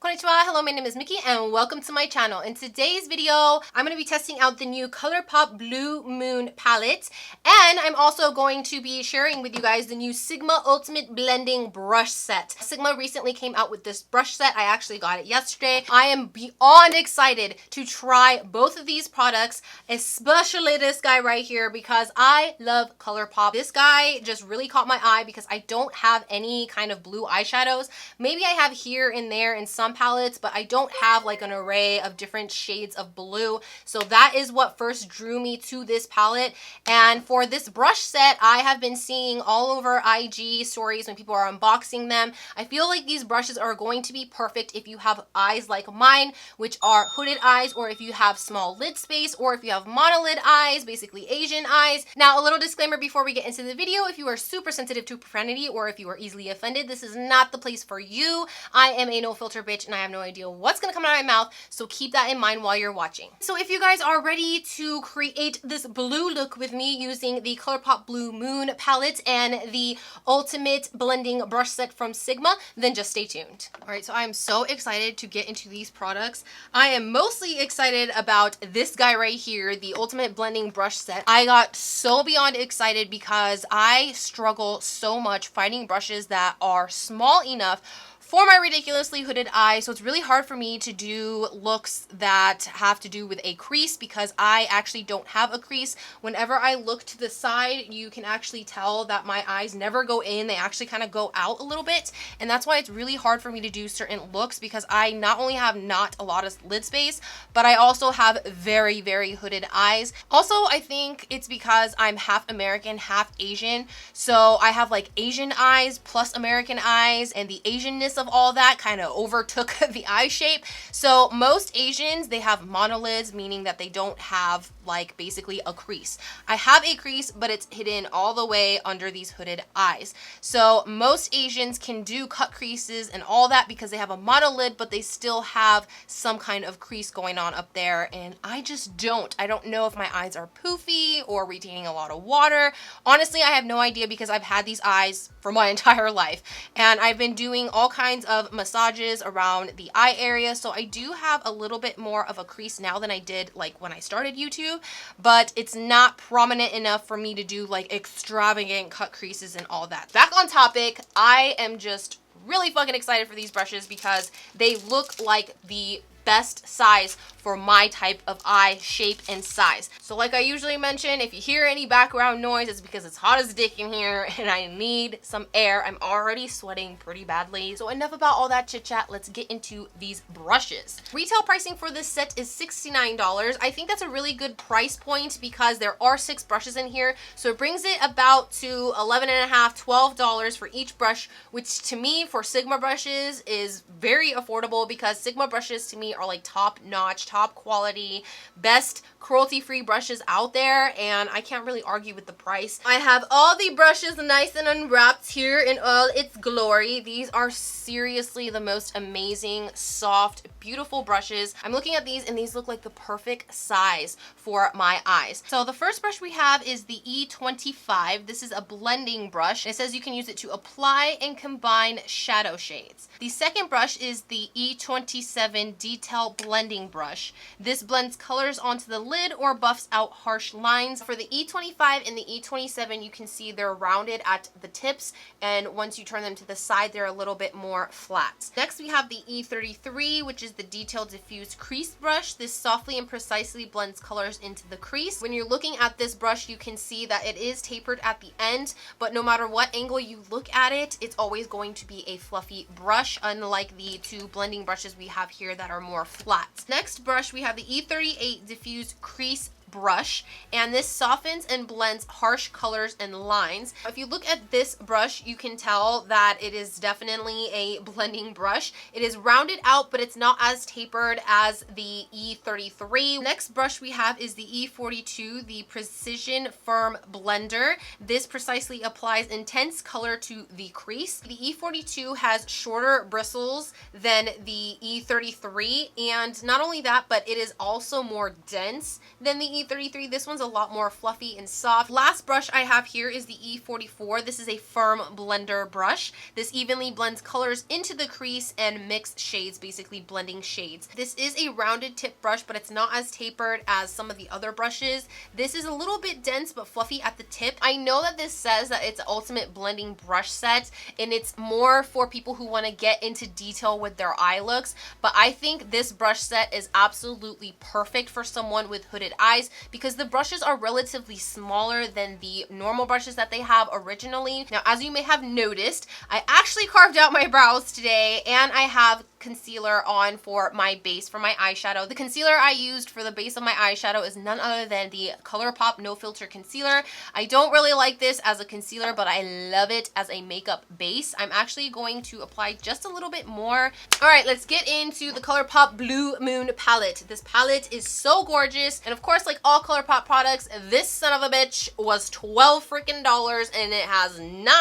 Konnichiwa, hello, my name is Miki and welcome to my channel. In today's video, I'm going to be testing out the new Colourpop Blue Moon palette, and I'm also going to be sharing with you guys the new Sigma Ultimate Blending Brush Set. Sigma recently came out with this brush set. I actually got it yesterday. I am beyond excited to try both of these products, especially this guy right here because I love Colourpop. This guy just really caught my eye because I don't have any kind of blue eyeshadows. Maybe I have here and there in some palettes, but I don't have like an array of different shades of blue. So that is what first drew me to this palette. And for this brush set, I have been seeing all over IG stories when people are unboxing them. I feel like these brushes are going to be perfect if you have eyes like mine, which are hooded eyes, or if you have small lid space, or if you have monolid eyes, basically Asian eyes. Now, a little disclaimer before we get into the video: if you are super sensitive to profanity or if you are easily offended, this is not the place for you. I am a no filter bitch and I have no idea what's gonna come out of my mouth, so keep that in mind while you're watching. So if you guys are ready to create this blue look with me using the Colourpop Blue Moon palette and the Ultimate Blending Brush Set from Sigma, then just stay tuned. All right, so I am so excited to get into these products. I am mostly excited about this guy right here, the Ultimate Blending Brush Set. I got so beyond excited because I struggle so much finding brushes that are small enough for my ridiculously hooded eyes. So it's really hard for me to do looks that have to do with a crease because I actually don't have a crease. Whenever I look to the side, you can actually tell that my eyes never go in. They actually kind of go out a little bit. And that's why it's really hard for me to do certain looks, because I not only have not a lot of lid space, but I also have very, very hooded eyes. Also, I think it's because I'm half American, half Asian. So I have like Asian eyes plus American eyes, and the Asianness of all that kind of overtook the eye shape. So most Asians, they have monolids, meaning that they don't have like basically a crease. I have a crease, but it's hidden all the way under these hooded eyes. So most Asians can do cut creases and all that because they have a monolid, but they still have some kind of crease going on up there, and I just don't. I don't know if my eyes are poofy or retaining a lot of water. Honestly, I have no idea because I've had these eyes for my entire life, and I've been doing all kinds of massages around the eye area, so I do have a little bit more of a crease now than I did like when I started YouTube, but it's not prominent enough for me to do like extravagant cut creases and all that. Back on topic, I am just really fucking excited for these brushes because they look like the best size for my type of eye shape and size. So like I usually mention, if you hear any background noise, it's because it's hot as dick in here and I need some air. I'm already sweating pretty badly. So enough about all that chit chat. Let's get into these brushes. Retail pricing for this set is $69. I think that's a really good price point because there are 6 brushes in here. So it brings it about to $11.50, $12 for each brush, which to me for Sigma brushes is very affordable because Sigma brushes to me are like top notch, top quality, best cruelty-free brushes out there, and I can't really argue with the price. I have all the brushes nice and unwrapped here in all its glory. These are seriously the most amazing, soft, beautiful brushes. I'm looking at these and these look like the perfect size for my eyes. So the first brush we have is the E25. This is a blending brush. It says you can use it to apply and combine shadow shades. The second brush is the E27 Detail Blending Brush. This blends colors onto the lid or buffs out harsh lines. For the E25 and the E27, you can see they're rounded at the tips, and once you turn them to the side, they're a little bit more flat. Next, we have the E33, which is the Detail Diffuse Crease Brush. This softly and precisely blends colors into the crease. When you're looking at this brush, you can see that it is tapered at the end, but no matter what angle you look at it, it's always going to be a fluffy brush, unlike the 2 blending brushes we have here that are more flat. Next brush, we have the E38 Diffuse Crease brush, and this softens and blends harsh colors and lines. If you look at this brush, you can tell that it is definitely a blending brush. It is rounded out, but it's not as tapered as the E33. Next brush we have is the E42, the Precision Firm Blender. This precisely applies intense color to the crease. The E42 has shorter bristles than the E33, and not only that, but it is also more dense than the E33. This one's a lot more fluffy and soft. Last brush I have here is the E44. This is a firm blender brush. This evenly blends colors into the crease and mix shades, basically blending shades. This is a rounded tip brush, but it's not as tapered as some of the other brushes. This is a little bit dense but fluffy at the tip. I know that this says that it's ultimate blending brush set, and it's more for people who want to get into detail with their eye looks, but I think this brush set is absolutely perfect for someone with hooded eyes because the brushes are relatively smaller than the normal brushes that they have originally. Now, as you may have noticed, I actually carved out my brows today, and I have concealer on for my base for my eyeshadow. The concealer I used for the base of my eyeshadow is none other than the Colourpop No Filter Concealer. I don't really like this as a concealer, but I love it as a makeup base. I'm actually going to apply just a little bit more. All right, let's get into the Colourpop Blue Moon palette. This palette is so gorgeous, and of course, like all Colourpop products, this son of a bitch was $12 freaking, and it has 9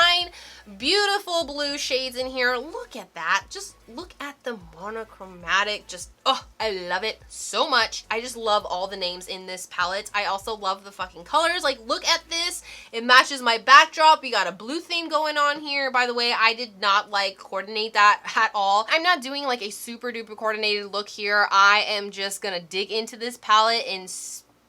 beautiful blue shades in here. Look at that. Just look at the monochromatic. Just, oh, I love it so much. I just love all the names in this palette. I also love the fucking colors. Like, look at this. It matches my backdrop. We got a blue theme going on here. By the way, I did not like coordinate that at all. I'm not doing like a super duper coordinated look here. I am just gonna dig into this palette and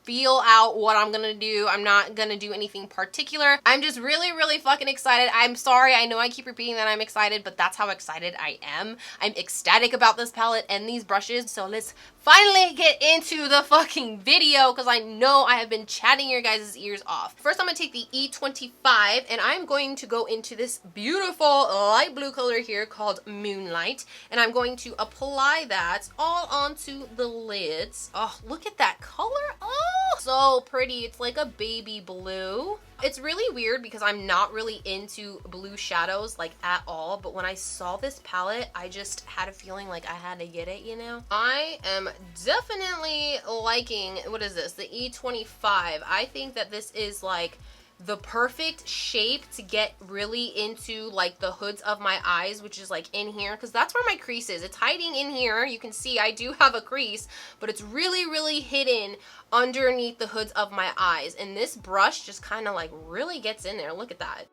feel out what I'm gonna do. I'm not gonna do anything particular. I'm just really fucking excited. I'm sorry, I know I keep repeating that I'm excited, but that's how excited I am. I'm ecstatic about this palette and these brushes. So let's finally get into the fucking video because I know I have been chatting your guys' ears off. First, I'm gonna take the E25 and I'm going to go into this beautiful light blue color here called Moonlight, and I'm going to apply that all onto the lids. Oh, look at that color. Oh, so pretty. It's like a baby blue. It's really weird because I'm not really into blue shadows like at all, but when I saw this palette, I just had a feeling like I had to get it, you know? I am definitely liking, what is this? The E25. I think that this is like the perfect shape to get really into like the hoods of my eyes, which is like in here, because that's where my crease is. It's hiding in here. You can see I do have a crease, but it's really hidden underneath the hoods of my eyes, and this brush just kind of like really gets in there. Look at that.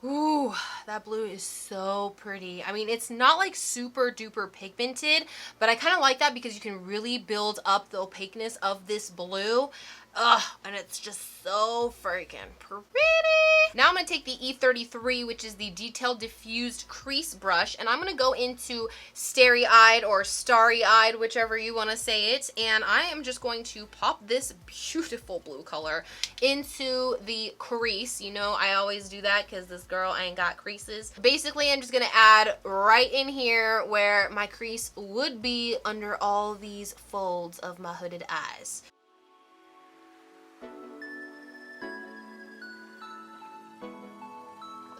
Ooh, that blue is so pretty. I mean, it's not like super duper pigmented, but I kind of like that because you can really build up the opaqueness of this blue. Ugh, and it's just so freaking pretty. Now I'm gonna take the E33, which is the Detailed Diffused Crease Brush, and I'm gonna go into Starry-Eyed or Starry-Eyed, whichever you wanna say it, and I am just going to pop this beautiful blue color into the crease. You know, I always do that because this girl ain't got creases. Basically, I'm just gonna add right in here where my crease would be under all these folds of my hooded eyes.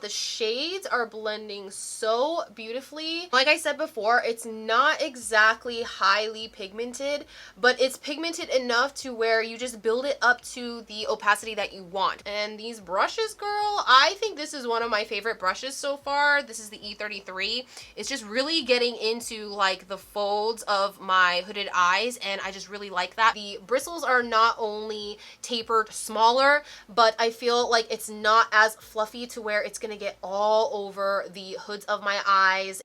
The shades are blending so beautifully. Like I said before, it's not exactly highly pigmented, but it's pigmented enough to where you just build it up to the opacity that you want. And these brushes, girl, I think this is one of my favorite brushes so far. This is the E33. It's just really getting into like the folds of my hooded eyes, and I just really like that. The bristles are not only tapered smaller, but I feel like it's not as fluffy to where it's gonna get all over the hoods of my eyes.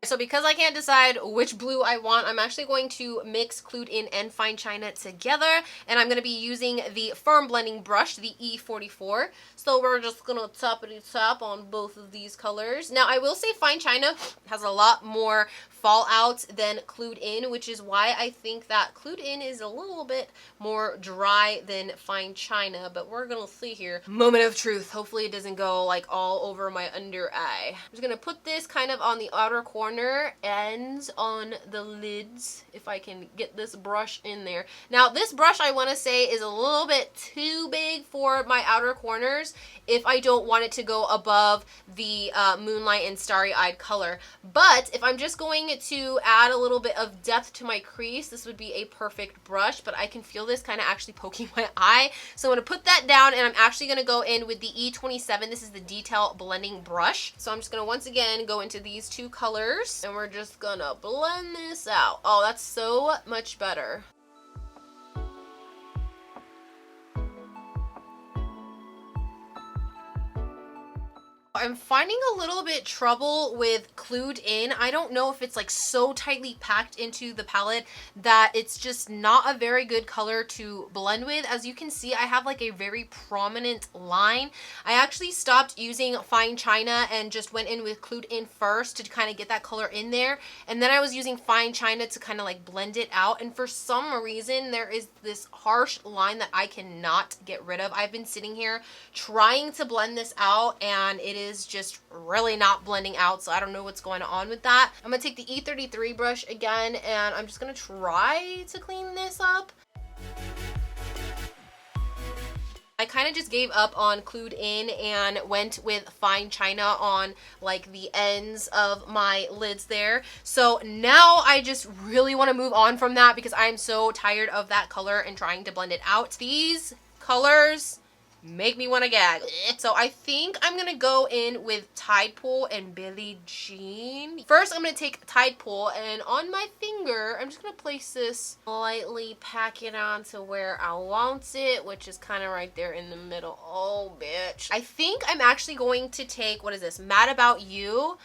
So because I can't decide which blue I want, I'm actually going to mix Clued In and Fine China together, and I'm going to be using the firm blending brush, the E44. So we're just going to toppity-top on both of these colors. Now, I will say Fine China has a lot more fallout than Clued In, which is why I think that Clued In is a little bit more dry than Fine China, but we're going to see here. Moment of truth. Hopefully it doesn't go like all over my under eye. I'm just going to put this kind of on the outer corner corner ends on the lids, if I can get this brush in there. Now this brush, I want to say, is a little bit too big for my outer corners if I don't want it to go above the Moonlight and Starry Eyed color. But if I'm just going to add a little bit of depth to my crease, this would be a perfect brush. But I can feel this kind of actually poking my eye, so I'm going to put that down, and I'm actually going to go in with the E27. This is the detail blending brush. So I'm just going to once again go into these two colors, and we're just going to blend this out. Oh, that's so much better. I'm finding a little bit trouble with Clued In. I don't know if it's like so tightly packed into the palette that it's just not a very good color to blend with. As you can see, I have like a very prominent line. I actually stopped using Fine China and just went in with Clued In first to kind of get that color in there. And then I was using Fine China to kind of like blend it out. And for some reason, there is this harsh line that I cannot get rid of. I've been sitting here trying to blend this out, and it is just really not blending out, so I don't know what's going on with that. I'm gonna take the E33 brush again, and I'm just gonna try to clean this up. I kind of just gave up on Clued In and went with Fine China on like the ends of my lids there. So now I just really want to move on from that because I'm so tired of that color and trying to blend it out. These colors make me want to gag. So I think I'm gonna go in with Tide Pool and Billie Jean. First, I'm gonna take Tide Pool, and on my finger, I'm just gonna place this, lightly pack it on to where I want it, which is kind of right there in the middle. Oh, bitch. I think I'm actually going to take, what is this, Mad About You.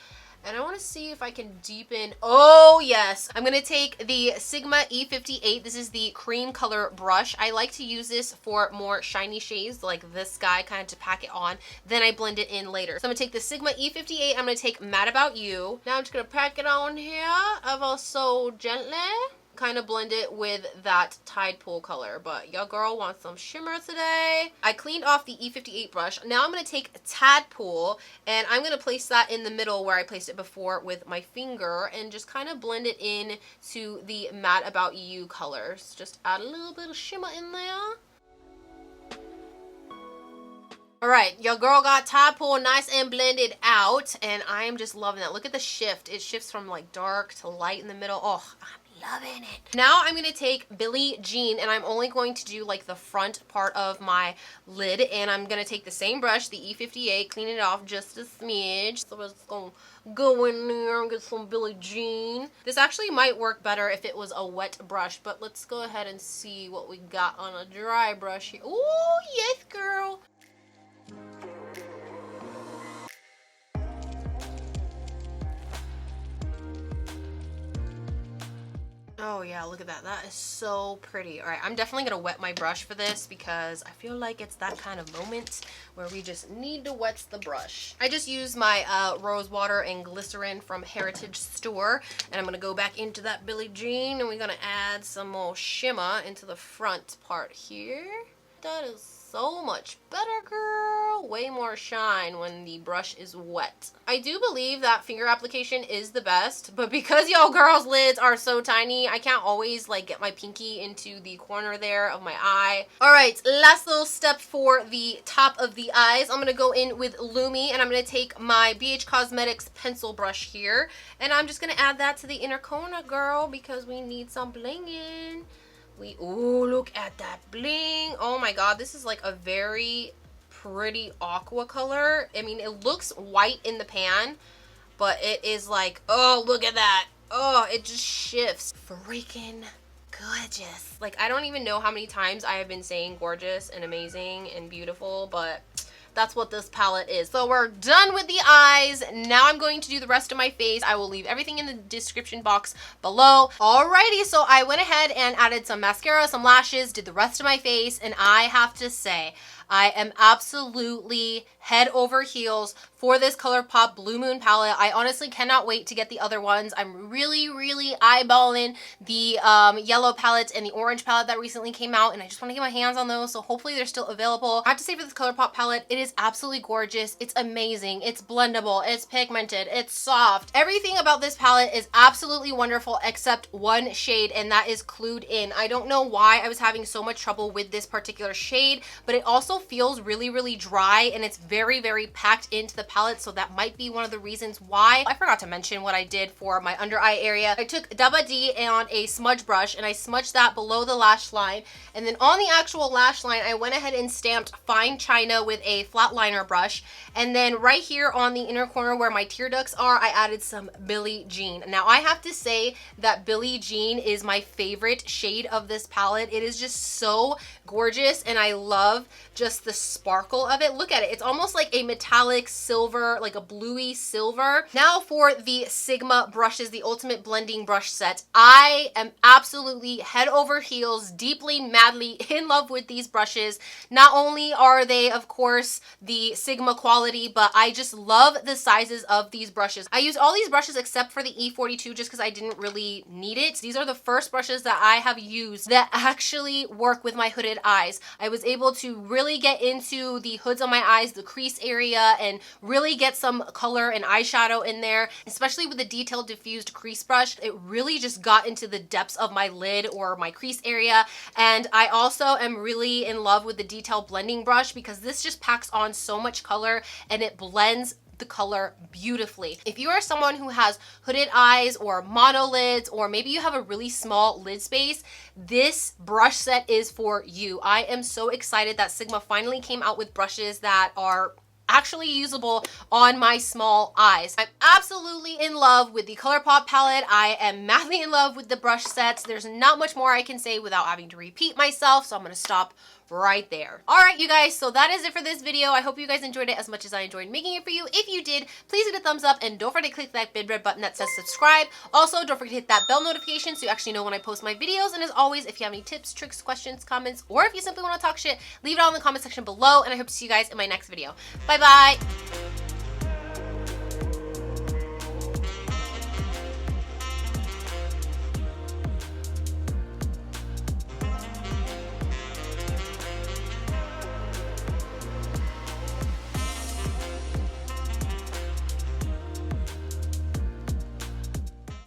And I want to see if I can deepen. Oh, yes. I'm going to take the Sigma E58. This is the cream color brush. I like to use this for more shiny shades like this guy, kind of to pack it on. Then I blend it in later. So I'm going to take the Sigma E58. I'm going to take Mad About You. Now I'm just going to pack it on here ever so gently. Kind of blend it with that Tide Pool color, but your girl wants some shimmer today. I cleaned off the E58 brush. Now I'm going to take Tide Pool, and I'm going to place that in the middle where I placed it before with my finger, and just kind of blend it in to the Mad About You colors. Just add a little bit of shimmer in there. Alright, your girl got Tide Pool nice and blended out, and I am just loving that. Look at the shift. It shifts from like dark to light in the middle. Oh, loving it. Now I'm going to take Billie Jean, and I'm only going to do like the front part of my lid, and I'm going to take the same brush, the E58, clean it off just a smidge. So we're just going to go in there and get some Billie Jean. This actually might work better if it was a wet brush, but let's go ahead and see what we got on a dry brush here. Oh, yes, girl. Oh yeah, look at that. That is so pretty. All right, I'm definitely gonna wet my brush for this because I feel like it's that kind of moment where we just need to wet the brush. I just used my rose water and glycerin from Heritage Store, and I'm gonna go back into that Billie Jean, and we're gonna add some more shimmer into the front part here. That is so much better, girl. Way more shine when the brush is wet. I do believe that finger application is the best, but because y'all girls' lids are so tiny, I can't always like get my pinky into the corner there of my eye. All right, last little step for the top of the eyes. I'm gonna go in with Lumi, and I'm gonna take my BH Cosmetics pencil brush here, and I'm just gonna add that to the inner corner, girl, because we need some blinging. Ooh, look at that bling. Oh my god, this is like a very pretty aqua color. I mean, it looks white in the pan, but it is like, oh, look at that. Oh, it just shifts. Freaking gorgeous. Like, I don't even know how many times I have been saying gorgeous and amazing and beautiful, but that's what this palette is. So we're done with the eyes. Now I'm going to do the rest of my face. I will leave everything in the description box below. Alrighty, so I went ahead and added some mascara, some lashes, did the rest of my face, and I have to say, I am absolutely head over heels for this Colourpop Blue Moon palette. I honestly cannot wait to get the other ones. I'm really eyeballing the yellow palette and the orange palette that recently came out, and I just want to get my hands on those, so hopefully they're still available. I have to say, for this Colourpop palette, it is absolutely gorgeous. It's amazing. It's blendable. It's pigmented. It's soft. Everything about this palette is absolutely wonderful except one shade, and that is Clued In. I don't know why I was having so much trouble with this particular shade, but it also feels really dry, and it's very packed into the palette, so that might be one of the reasons why. I forgot to mention what I did for my under eye area. I took Double D on a smudge brush and I smudged that below the lash line, and then on the actual lash line I went ahead and stamped Fine China with a flat liner brush, and then right here on the inner corner where my tear ducts are, I added some Billie Jean. Now I have to say that Billie Jean is my favorite shade of this palette. It is just so gorgeous, and I love just the sparkle of it. Look at it. It's almost like a metallic silver, like a bluey silver. Now for the Sigma brushes, the Ultimate Blending Brush Set. I am absolutely head over heels, deeply, madly in love with these brushes. Not only are they, of course, the Sigma quality, but I just love the sizes of these brushes. I use all these brushes except for the E42 just because I didn't really need it. These are the first brushes that I have used that actually work with my hooded eyes. I was able to really get into the hoods on my eyes, the crease area, and really get some color and eyeshadow in there, especially with the detailed diffused crease brush. It really just got into the depths of my lid or my crease area. And I also am really in love with the detail blending brush because this just packs on so much color and it blends the color beautifully. If you are someone who has hooded eyes or monolids, or maybe you have a really small lid space, this brush set is for you. I am so excited that Sigma finally came out with brushes that are actually usable on my small eyes. I'm absolutely in love with the Colourpop palette. I am madly in love with the brush sets. There's not much more I can say without having to repeat myself, so I'm gonna stop right there. All right, you guys, so that is it for this video. I hope you guys enjoyed it as much as I enjoyed making it for you. If you did, please hit a thumbs up and don't forget to click that big red button that says subscribe. Also, don't forget to hit that bell notification so you actually know when I post my videos. And as always, if you have any tips, tricks, questions, comments, or if you simply want to talk shit, leave it all in the comment section below, and I hope to see you guys in my next video. Bye bye.